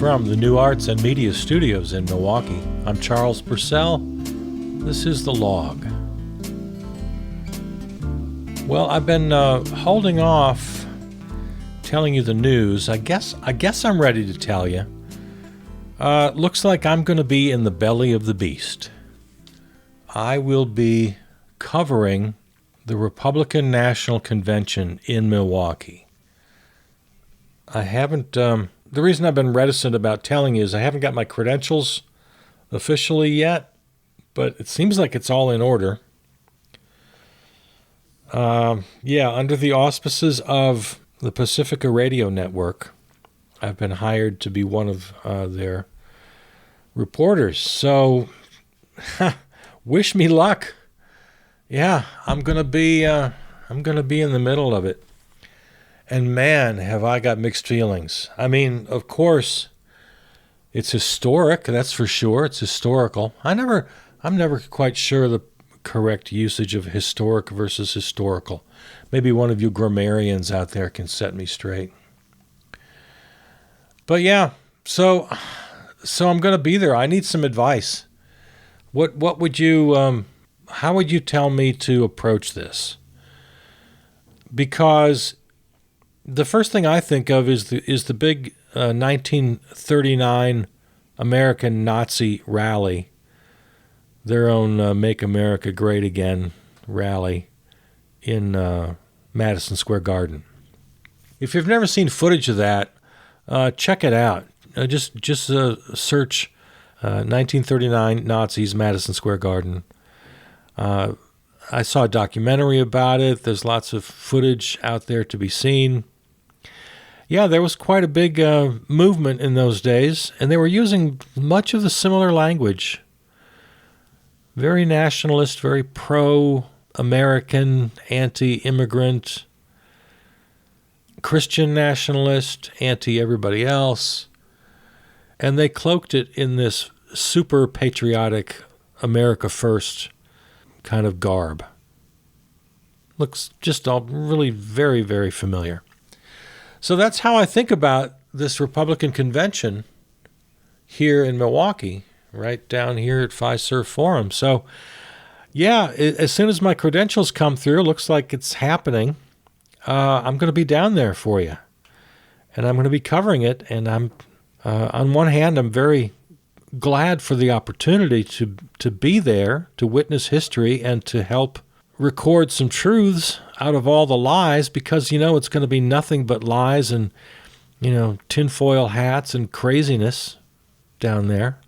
From the New Arts and Media Studios in Milwaukee, I'm Charles Purcell. This is The Log. Well, I've been holding off telling you the news. I guess I'm ready to tell you. Looks like I'm going to be in the belly of the beast. I will be covering the Republican National Convention in Milwaukee. I haven't... The reason I've been reticent about telling you is I haven't got my credentials officially yet, but it seems like it's all in order. Under the auspices of the Pacifica Radio Network, I've been hired to be one of their reporters. So, wish me luck. Yeah, I'm gonna be in the middle of it. And man, have I got mixed feelings. I mean, of course, it's historic, that's for sure. It's historical. I'm never quite sure the correct usage of historic versus historical. Maybe one of you grammarians out there can set me straight. But yeah, so I'm going to be there. I need some advice. What would you how would you tell me to approach this? Because the first thing I think of is the big 1939 American Nazi rally, their own Make America Great Again rally in Madison Square Garden. If you've never seen footage of that, check it out. Just search 1939 Nazis, Madison Square Garden. I saw a documentary about it. There's lots of footage out there to be seen. Yeah, there was quite a big movement in those days, and they were using much of the similar language. Very nationalist, very pro-American, anti-immigrant, Christian nationalist, anti-everybody else. And they cloaked it in this super patriotic America First kind of garb. Looks just all really very, very familiar. So that's how I think about this Republican convention here in Milwaukee, right down here at Fiserv Forum. So, yeah, as soon as my credentials come through, it looks like it's happening. I'm going to be down there for you, and I'm going to be covering it. And I'm, on one hand, I'm very glad for the opportunity to be there, to witness history, and to help record some truths out of all the lies, because, it's going to be nothing but lies and, tinfoil hats and craziness down there.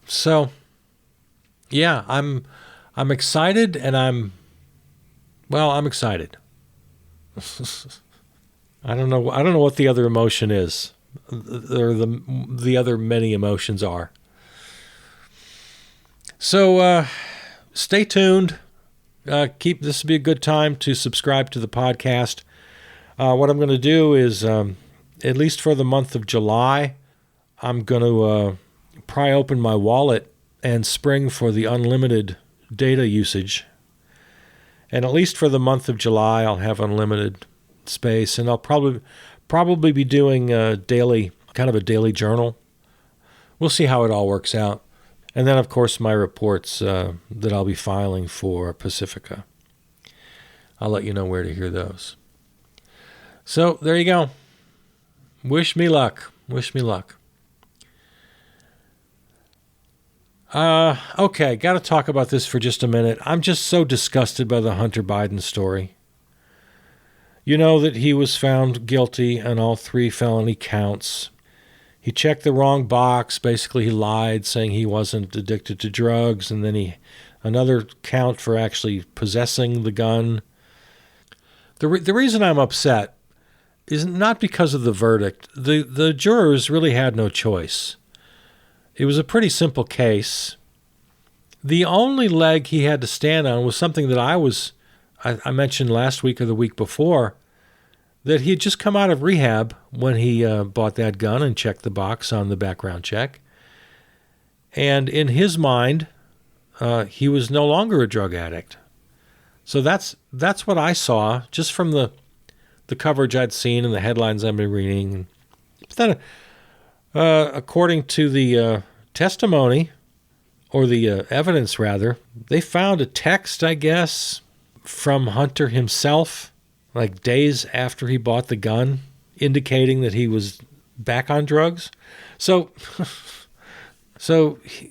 So, yeah, I'm excited, and I'm excited. I don't know what the other emotion is, or the other many emotions are. So, stay tuned. This will be a good time to subscribe to the podcast. What I'm going to do is, at least for the month of July, I'm going to pry open my wallet and spring for the unlimited data usage. And at least for the month of July, I'll have unlimited space, and I'll probably be doing a daily journal. We'll see how it all works out. And then, of course, my reports that I'll be filing for Pacifica. I'll let you know where to hear those. So, there you go. Wish me luck. Wish me luck. Okay, got to talk about this for just a minute. I'm just so disgusted by the Hunter Biden story. You know that he was found guilty on all 3 felony counts. He checked the wrong box. Basically, he lied, saying he wasn't addicted to drugs, and then another count for actually possessing the gun. The reason I'm upset is not because of the verdict. The jurors really had no choice. It was a pretty simple case. The only leg he had to stand on was something that I mentioned last week or the week before, that he had just come out of rehab when he bought that gun and checked the box on the background check. And in his mind, he was no longer a drug addict. So that's what I saw just from the coverage I'd seen and the headlines I've been reading, But then, according to the testimony, or the evidence rather, they found a text, I guess, from Hunter himself, like days after he bought the gun, indicating that he was back on drugs. So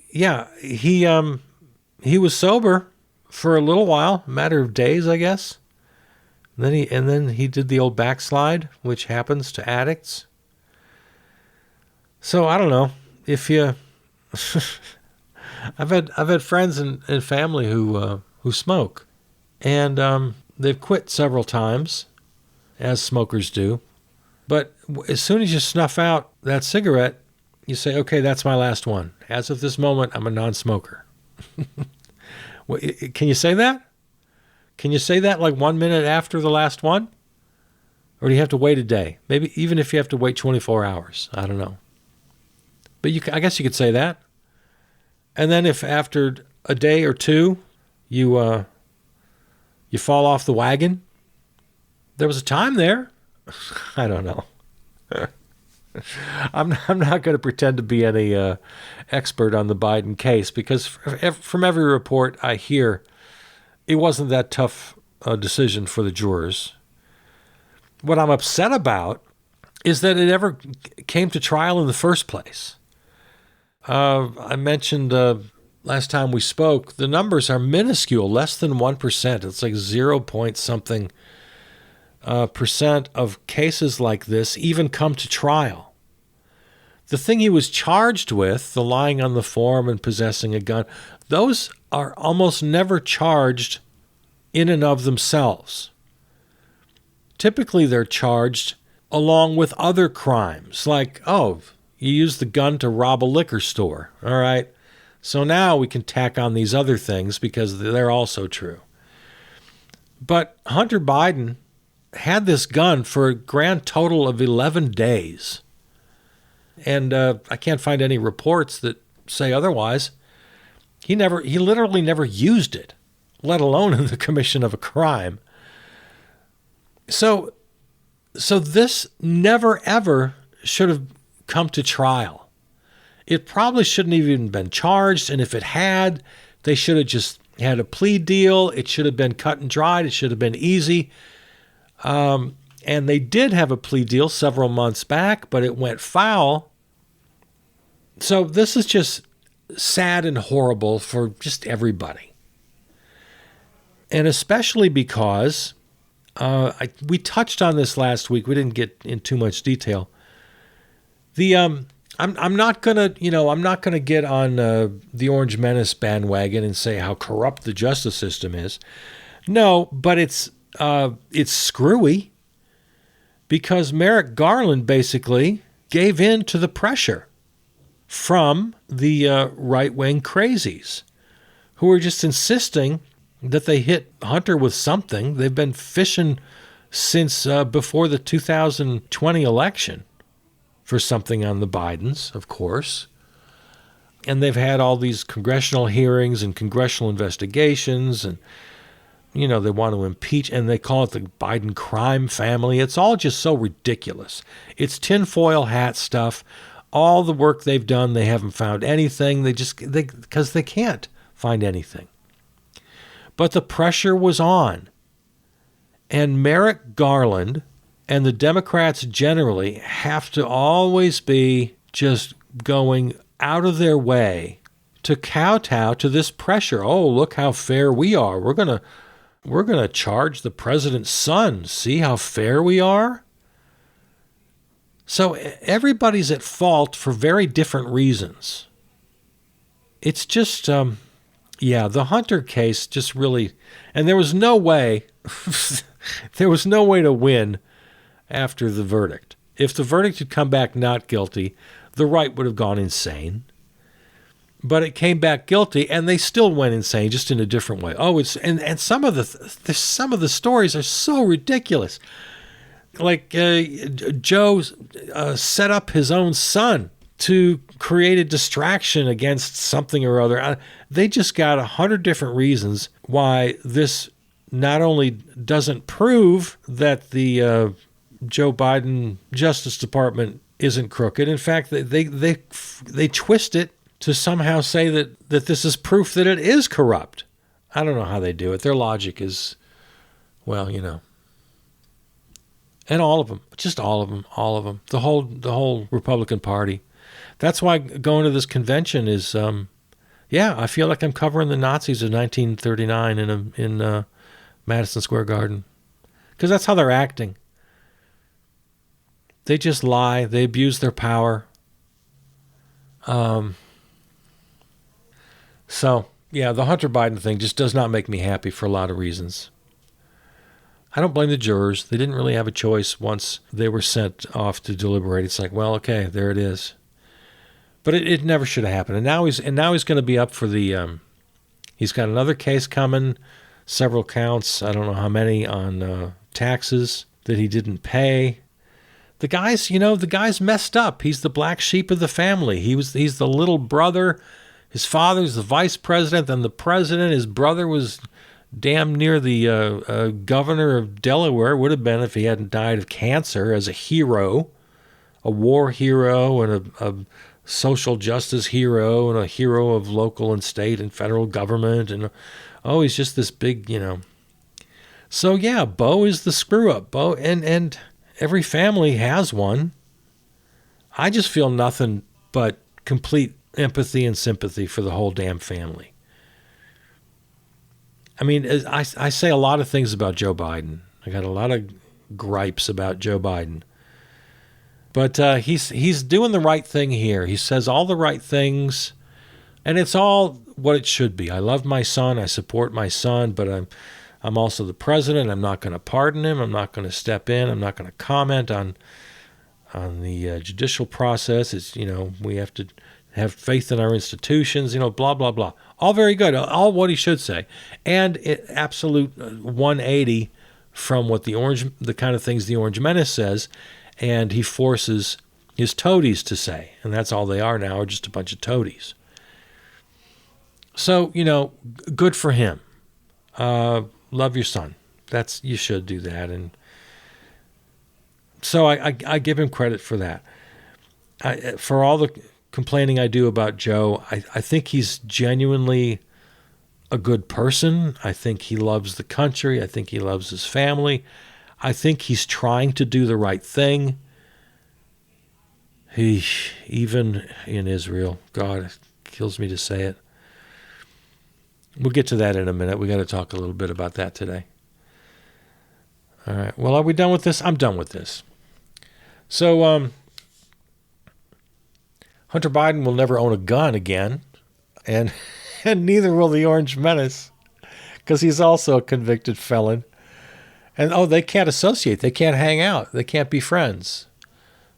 yeah, he was sober for a little while, a matter of days, I guess. And then he did the old backslide, which happens to addicts. So I don't know if you. I've had friends and family who smoke, and they've quit several times, as smokers do. But as soon as you snuff out that cigarette, you say, "Okay, that's my last one. As of this moment, I'm a non-smoker." Can you say that? Can you say that like 1 minute after the last one? Or do you have to wait a day? Maybe even if you have to wait 24 hours. I don't know. But I guess you could say that. And then if after a day or two you fall off the wagon, there was a time there. I don't know. I'm not going to pretend to be any expert on the Biden case, because from every report I hear, it wasn't that tough a decision for the jurors. What I'm upset about is that it ever came to trial in the first place. I mentioned last time we spoke, the numbers are minuscule, less than 1%. It's like 0 point something percent of cases like this even come to trial. The thing he was charged with, the lying on the form and possessing a gun, those are almost never charged in and of themselves. Typically, they're charged along with other crimes, like, oh, you used the gun to rob a liquor store. All right, so now we can tack on these other things because they're also true. But Hunter Biden had this gun for a grand total of 11 days. And I can't find any reports that say otherwise. He literally never used it, let alone in the commission of a crime. So this never, ever should have come to trial. It probably shouldn't have even been charged, and if it had, they should have just had a plea deal. It should have been cut and dried. It should have been easy. And they did have a plea deal several months back, but it went foul. So this is just sad and horrible for just everybody. And especially because we touched on this last week. We didn't get in too much detail. I'm not gonna get on the Orange Menace bandwagon and say how corrupt the justice system is. No, but it's screwy, because Merrick Garland basically gave in to the pressure from the right-wing crazies who are just insisting that they hit Hunter with something. They've been fishing since before the 2020 election for something on the Bidens, of course. And they've had all these congressional hearings and congressional investigations, and they want to impeach, and they call it the Biden crime family. It's all just so ridiculous. It's tinfoil hat stuff. All the work they've done, they haven't found anything. Because they can't find anything. But the pressure was on. And Merrick Garland and the Democrats generally have to always be just going out of their way to kowtow to this pressure. Oh, look how fair we are. We're gonna charge the president's son. See how fair we are? So everybody's at fault for very different reasons. It's just, the Hunter case just really, and there was no way to win after the verdict. If the verdict had come back not guilty, the right would have gone insane. But it came back guilty, and they still went insane, just in a different way. Oh, and some of the stories are so ridiculous. Like Joe set up his own son to create a distraction against something or other. They just got 100 different reasons why this not only doesn't prove that the Joe Biden Justice Department isn't crooked. In fact, they twist it to somehow say that this is proof that it is corrupt. I don't know how they do it. Their logic is, well, and all of them, just all of them, the whole Republican Party. That's why going to this convention is, I feel like I'm covering the Nazis of 1939 in Madison Square Garden, because that's how they're acting. They just lie. They abuse their power. So, yeah, the Hunter Biden thing just does not make me happy for a lot of reasons. I don't blame the jurors. They didn't really have a choice once they were sent off to deliberate. It's like, well, okay, there it is. But it never should have happened. And now he's going to be up for the. He's got another case coming, several counts. I don't know how many on taxes that he didn't pay. The guy's messed up. He's the black sheep of the family. He's the little brother. His father's the vice president, then the president. His brother was damn near the governor of Delaware. Would have been if he hadn't died of cancer, as a hero, a war hero, and a social justice hero, and a hero of local and state and federal government. And he's just this big, So yeah, Beau is the screw up. Beau and every family has one. I just feel nothing but complete empathy and sympathy for the whole damn family. I mean, I say a lot of things about Joe Biden. I got a lot of gripes about Joe Biden. But he's doing the right thing here. He says all the right things, and it's all what it should be. I love my son. I support my son, but I'm also the president. I'm not going to pardon him. I'm not going to step in. I'm not going to comment on the judicial process. It's, we have to have faith in our institutions, blah, blah, blah. All very good. All what he should say. And absolute 180 from what the kind of things the Orange Menace says, and he forces his toadies to say. And that's all they are now, are just a bunch of toadies. So, good for him. Love your son. You should do that. And so I give him credit for that. For all the complaining I do about Joe, I think he's genuinely a good person. I think he loves the country. I think he loves his family. I think he's trying to do the right thing. Even in Israel, God, it kills me to say it. We'll get to that in a minute. We got to talk a little bit about that today. All right. Well, are we done with this? I'm done with this. So, Hunter Biden will never own a gun again, and neither will the Orange Menace, because he's also a convicted felon. And, they can't associate. They can't hang out. They can't be friends.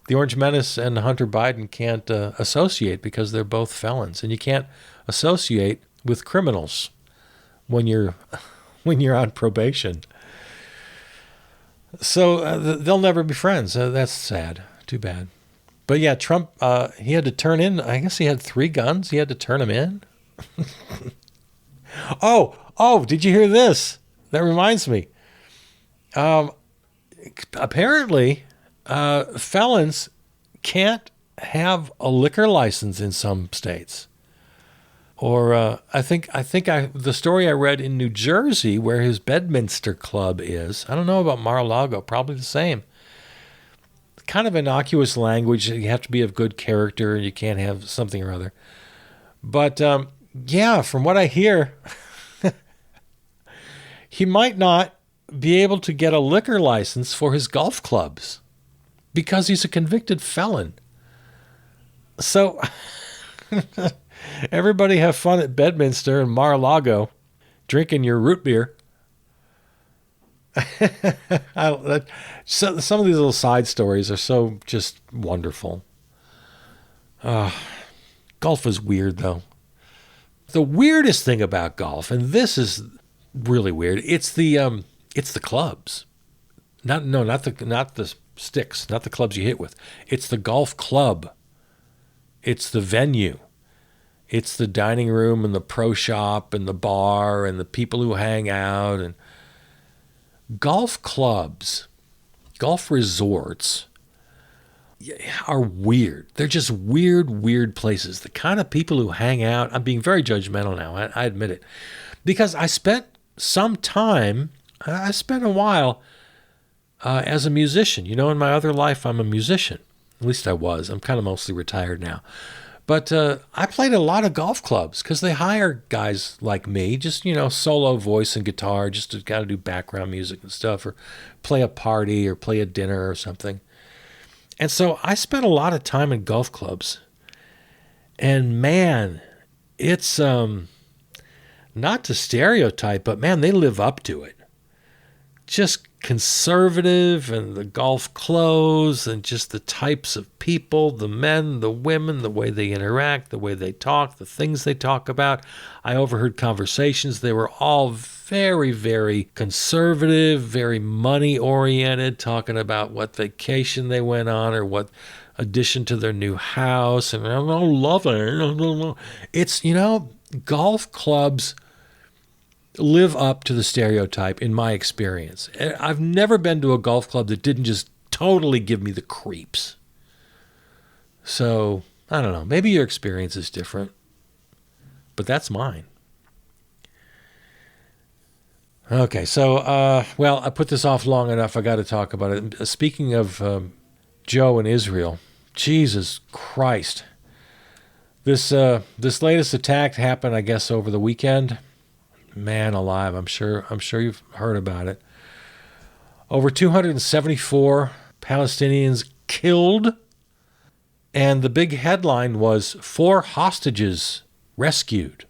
The Orange Menace and Hunter Biden can't associate because they're both felons. And you can't associate with criminals when you're on probation. So they'll never be friends. That's sad. Too bad. But yeah, Trump, he had to turn in, I guess he had 3 guns. He had to turn them in. Did you hear this? That reminds me. Apparently, felons can't have a liquor license in some states. Or I think the story I read in New Jersey, where his Bedminster Club is, I don't know about Mar-a-Lago, probably the same. Kind of innocuous language. You have to be of good character. You can't have something or other. But from what I hear, he might not be able to get a liquor license for his golf clubs because he's a convicted felon. So everybody have fun at Bedminster and Mar-a-Lago drinking your root beer. Some of these little side stories are so just wonderful. Golf is weird, though. The weirdest thing about golf, and this is really weird, it's the clubs. Not the sticks, not the clubs you hit with. It's the golf club. It's the venue. It's the dining room and the pro shop and the bar and the people who hang out. And golf clubs, golf resorts are weird. They're just weird places. The kind of people who hang out, I'm being very judgmental now, I admit it, because I spent a while as a musician. In my other life, I'm a musician. At least I was. I'm kind of mostly retired now. But I played a lot of golf clubs because they hire guys like me, just, solo voice and guitar, just to kind of do background music and stuff, or play a party or play a dinner or something. And so I spent a lot of time in golf clubs. And man, it's not to stereotype, but man, they live up to it. Just conservative, and the golf clothes, and just the types of people, the men, the women, the way they interact, the way they talk, the things they talk about. I overheard conversations. They were all very, very conservative, very money-oriented, talking about what vacation they went on or what addition to their new house. And I don't love it. It's, golf clubs live up to the stereotype in my experience. I've never been to a golf club that didn't just totally give me the creeps. So, I don't know. Maybe your experience is different, but that's mine. Okay, so, I put this off long enough. I got to talk about it. Speaking of Joe and Israel, Jesus Christ. This latest attack happened, I guess, over the weekend. Man alive, I'm sure you've heard about it. Over 274 Palestinians killed, and the big headline was 4 hostages rescued.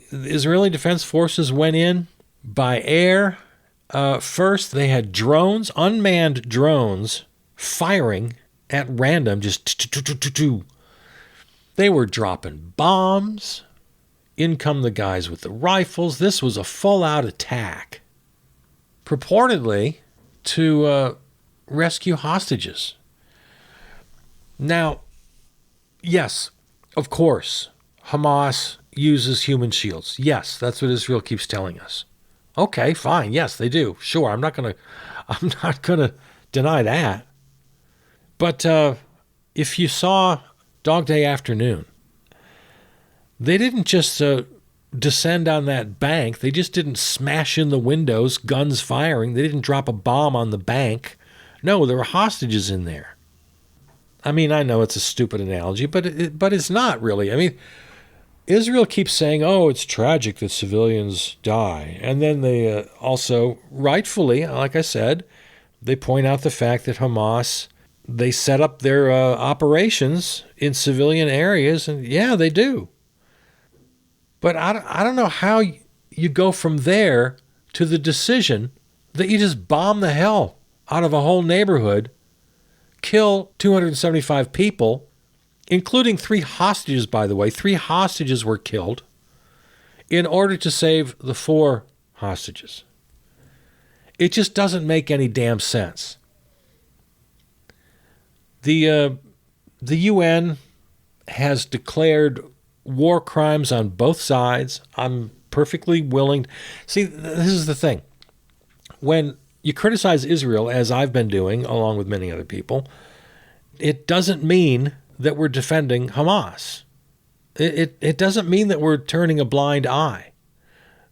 The Israeli Defense Forces went in by air. First, they had drones, unmanned drones, firing at random, just They were dropping bombs. In come the guys with the rifles. This was a full-out attack, purportedly to rescue hostages. Now, yes, of course, Hamas uses human shields. Yes, that's what Israel keeps telling us. Okay, fine. Yes, they do. Sure, I'm not gonna deny that. But if you saw Dog Day Afternoon, they didn't just descend on that bank. They just didn't smash in the windows, guns firing. They didn't drop a bomb on the bank. No, there were hostages in there. I mean, I know it's a stupid analogy, but it's not really. I mean, Israel keeps saying, oh, it's tragic that civilians die. And then they also, rightfully, like I said, they point out the fact that Hamas, they set up their operations in civilian areas, and yeah, they do. But I don't know how you go from there to the decision that you just bomb the hell out of a whole neighborhood, kill 275 people, including 3 hostages, by the way. 3 hostages were killed in order to save the 4 hostages. It just doesn't make any damn sense. The UN has declared war crimes on both sides. I'm perfectly willing. See, this is the thing. When you criticize Israel, as I've been doing, along with many other people, it doesn't mean that we're defending Hamas. It doesn't mean that we're turning a blind eye.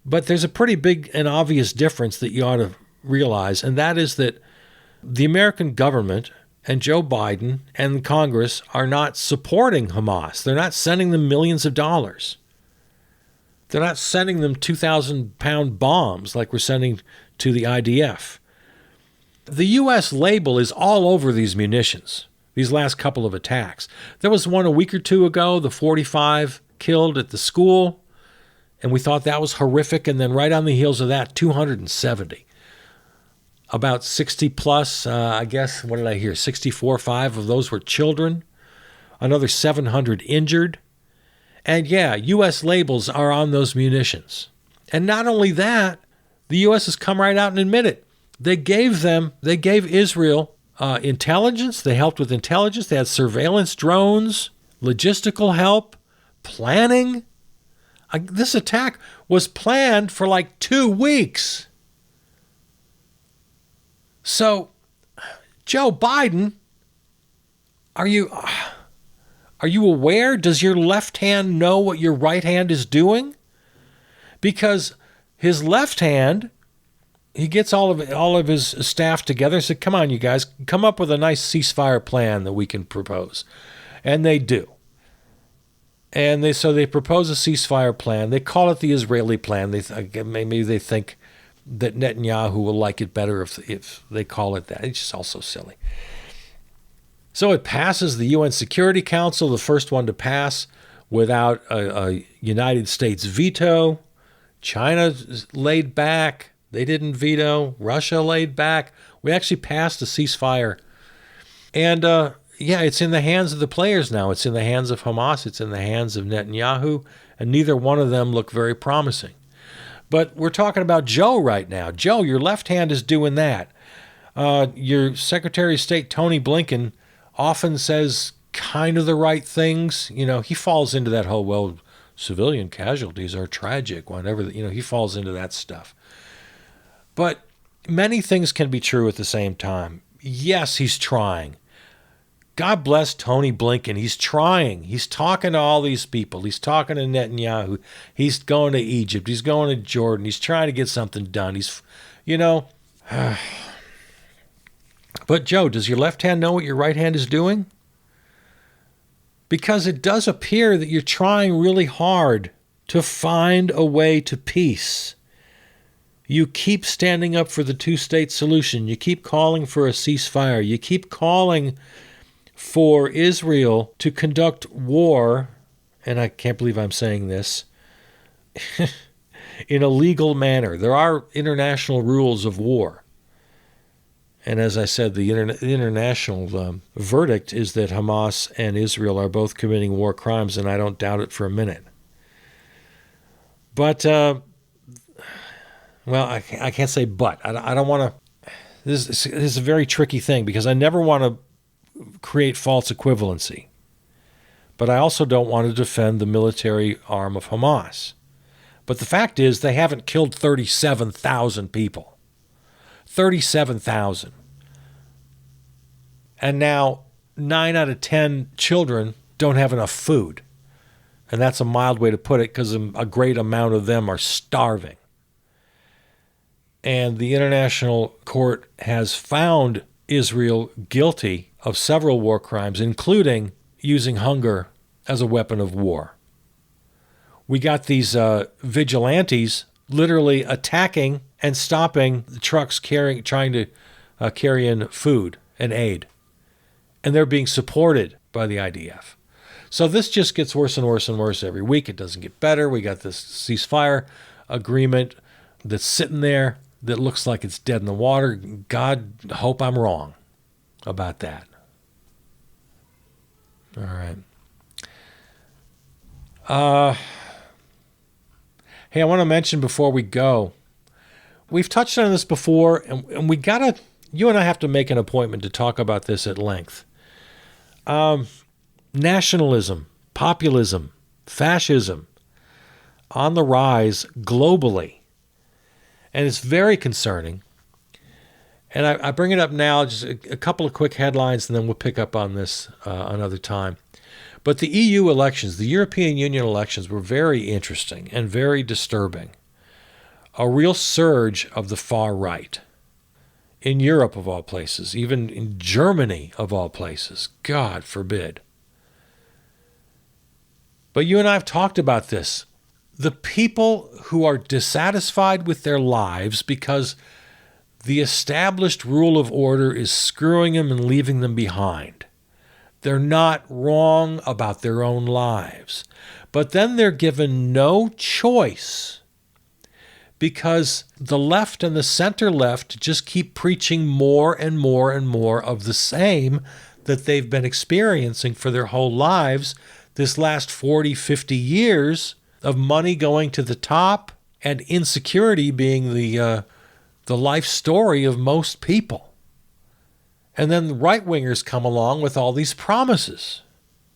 But there's a pretty big and obvious difference that you ought to realize, and that is that the American government and Joe Biden and Congress are not supporting Hamas. They're not sending them millions of dollars. They're not sending them 2,000-pound bombs like we're sending to the IDF. The U.S. label is all over these munitions, these last couple of attacks. There was one a week or two ago, the 45 killed at the school, and we thought that was horrific, and then right on the heels of that, 270. About 60 plus, I guess, what did I hear? 5 of those were children. Another 700 injured. And yeah, U.S. labels are on those munitions. And not only that, the U.S. has come right out and admitted they gave Israel intelligence. They helped with intelligence. They had surveillance drones, logistical help, planning. This attack was planned for like 2 weeks. So Joe Biden, are you aware? Does your left hand know what your right hand is doing? Because his left hand, he gets all of his staff together and said, come on, you guys, come up with a nice ceasefire plan that we can propose. And they do. And they propose a ceasefire plan. They call it the Israeli plan. Maybe they think that Netanyahu will like it better if they call it that. It's just also silly. So it passes the UN Security Council, the first one to pass without a United States veto. China laid back. They didn't veto. Russia laid back. We actually passed a ceasefire. And it's in the hands of the players now. It's in the hands of Hamas. It's in the hands of Netanyahu. And neither one of them look very promising. But we're talking about Joe right now. Joe, your left hand is doing that. Your Secretary of State, Tony Blinken, often says kind of the right things. He falls into that whole, civilian casualties are tragic, whatever, he falls into that stuff. But many things can be true at the same time. Yes, he's trying. God bless Tony Blinken. He's trying. He's talking to all these people. He's talking to Netanyahu. He's going to Egypt. He's going to Jordan. He's trying to get something done. But Joe, does your left hand know what your right hand is doing? Because it does appear that you're trying really hard to find a way to peace. You keep standing up for the two-state solution. You keep calling for a ceasefire. You keep calling for Israel to conduct war, and I can't believe I'm saying this, in a legal manner. There are international rules of war. And as I said, the international verdict is that Hamas and Israel are both committing war crimes, and I don't doubt it for a minute. But, I can't say but. I don't want to. This is a very tricky thing because I never want to create false equivalency. But I also don't want to defend the military arm of Hamas. But the fact is they haven't killed 37,000 people. 37,000. And now 9 out of 10 children don't have enough food. And that's a mild way to put it because a great amount of them are starving. And the International Court has found Israel guilty of several war crimes, including using hunger as a weapon of war. We got these vigilantes literally attacking and stopping the trucks trying to carry in food and aid. And they're being supported by the IDF. So this just gets worse and worse and worse every week. It doesn't get better. We got this ceasefire agreement that's sitting there that looks like it's dead in the water. God, hope I'm wrong about that. All right. Hey, I want to mention before we go, we've touched on this before, and you and I have to make an appointment to talk about this at length. Nationalism, populism, fascism on the rise globally. And it's very concerning. And I bring it up now, just a couple of quick headlines, and then we'll pick up on this another time. But the EU elections, the European Union elections, were very interesting and very disturbing. A real surge of the far right. In Europe, of all places, even in Germany, of all places. God forbid. But you and I have talked about this. The people who are dissatisfied with their lives because the established rule of order is screwing them and leaving them behind. They're not wrong about their own lives. But then they're given no choice because the left and the center left just keep preaching more and more and more of the same that they've been experiencing for their whole lives this last 40, 50 years of money going to the top and insecurity being the life story of most people. And then the right-wingers come along with all these promises.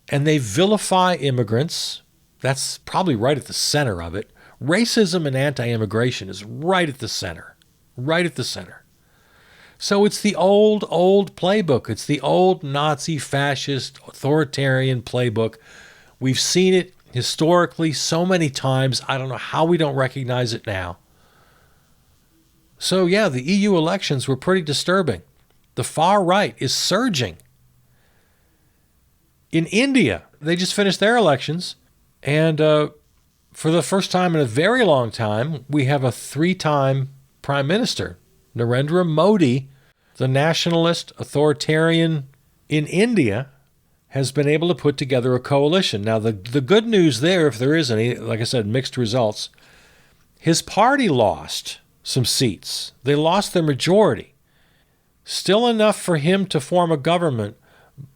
And they vilify immigrants. That's probably right at the center of it. Racism and anti-immigration is right at the center. Right at the center. So it's the old playbook. It's the old Nazi, fascist, authoritarian playbook. We've seen it historically so many times. I don't know how we don't recognize it now. So yeah, the EU elections were pretty disturbing. The far right is surging. In India, they just finished their elections, and for the first time in a very long time, we have a 3-time prime minister. Narendra Modi, the nationalist authoritarian in India, has been able to put together a coalition. Now, the good news there, if there is any, like I said, mixed results, his party lost some seats. They lost their majority. Still enough for him to form a government.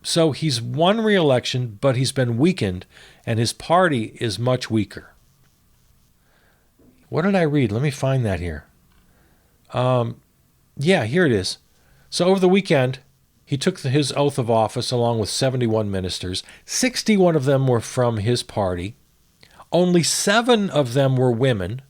So he's won re-election, but he's been weakened, and his party is much weaker. What did I read? Let me find that here. Yeah, here it is. So over the weekend, he took his oath of office along with 71 ministers. 61 of them were from his party. Only 7 of them were women,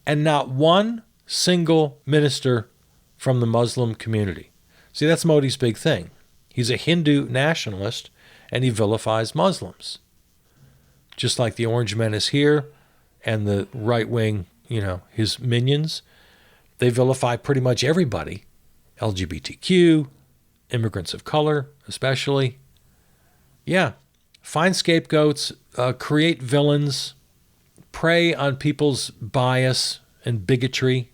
and not one single minister from the Muslim community. See, that's Modi's big thing. He's a Hindu nationalist, and he vilifies Muslims. Just like the Orange Menace here and the right wing, his minions, they vilify pretty much everybody. LGBTQ, immigrants of color especially. Yeah, find scapegoats, create villains, prey on people's bias and bigotry,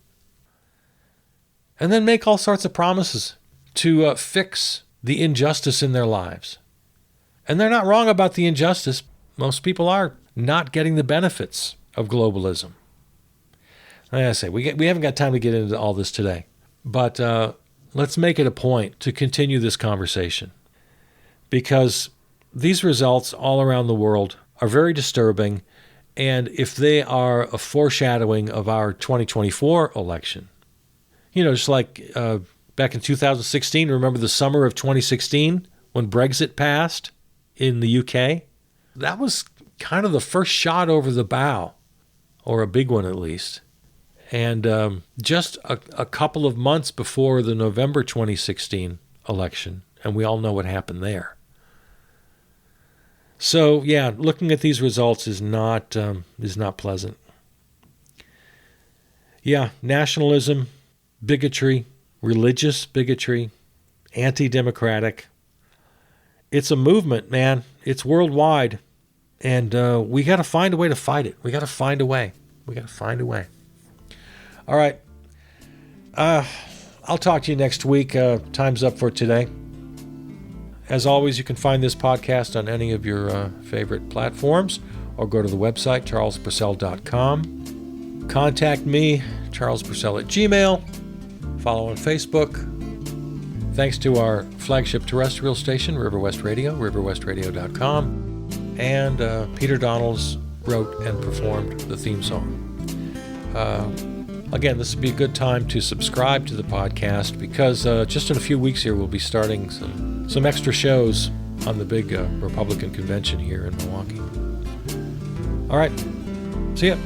and then make all sorts of promises to fix the injustice in their lives. And they're not wrong about the injustice. Most people are not getting the benefits of globalism. Like I say, we haven't got time to get into all this today, but let's make it a point to continue this conversation, because these results all around the world are very disturbing, and if they are a foreshadowing of our 2024 election, just like back in 2016, remember the summer of 2016 when Brexit passed in the UK? That was kind of the first shot over the bow, or a big one at least. And just a couple of months before the November 2016 election, and we all know what happened there. So yeah, looking at these results is not pleasant. Yeah, nationalism, bigotry, religious bigotry, anti-democratic. It's a movement, man. It's worldwide, and we got to find a way to fight it. We got to find a way. All right. I'll talk to you next week. Time's up for today. As always, you can find this podcast on any of your favorite platforms, or go to the website, charlespurcell.com. Contact me, charlespurcell@gmail.com. Follow on Facebook. Thanks to our flagship terrestrial station, River West Radio, riverwestradio.com. And Peter Donalds wrote and performed the theme song. Again, this would be a good time to subscribe to the podcast, because just in a few weeks here, we'll be starting some extra shows on the big Republican convention here in Milwaukee. All right. See ya.